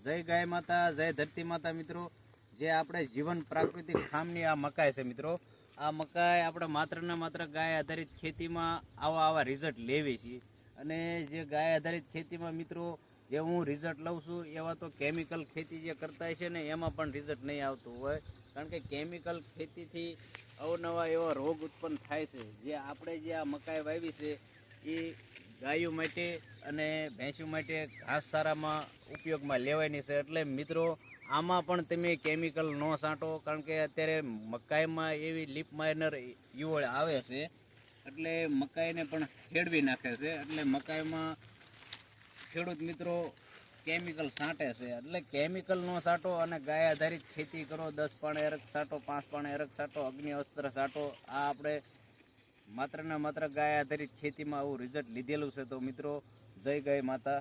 જય ગાય માતા, જય ધરતી માતા. મિત્રો, જે આપણે જીવન પ્રાકૃતિક ખામની આ મકાઈ છે મિત્રો, આ મકાઈ આપણે માત્ર ને માત્ર ગાય આધારિત ખેતીમાં આવા રિઝલ્ટ લેવી છીએ. અને જે ગાય આધારિત ખેતીમાં મિત્રો જે હું રિઝલ્ટ લઉં છું એવા તો કેમિકલ ખેતી જે કરતા છે ને એમાં પણ રિઝલ્ટ નહીં આવતું હોય. કારણ કે કેમિકલ ખેતીથી અવનવા એવા રોગ ઉત્પન્ન થાય છે. જે આપણે જે આ મકાઈ વાવી છે એ ગાયો માટે અને ભેંસો માટે ઘાસચારામાં ઉપયોગમાં લેવાની છે. એટલે મિત્રો આમાં પણ તમે કેમિકલ ન છાંટો, કારણ કે અત્યારે મકાઈમાં એવી લીપ માઇનર યુવળ આવે છે એટલે મકાઈને પણ ખેડવી નાખે છે. એટલે મકાઈમાં ખેડૂત મિત્રો કેમિકલ છાંટે છે. એટલે કેમિકલ ન છાંટો અને ગાય આધારિત ખેતી કરો. 10 પાણે અરગ છાંટો, 5 પાણે અરગ છાંટો, અગ્નિ અસ્ત્ર છાંટો. આ આપણે માત્ર ને માત્ર ગાય આધારિત ખેતીમાં આવું રિઝલ્ટ લીધેલું છે. તો મિત્રો, જય ગાય માતા.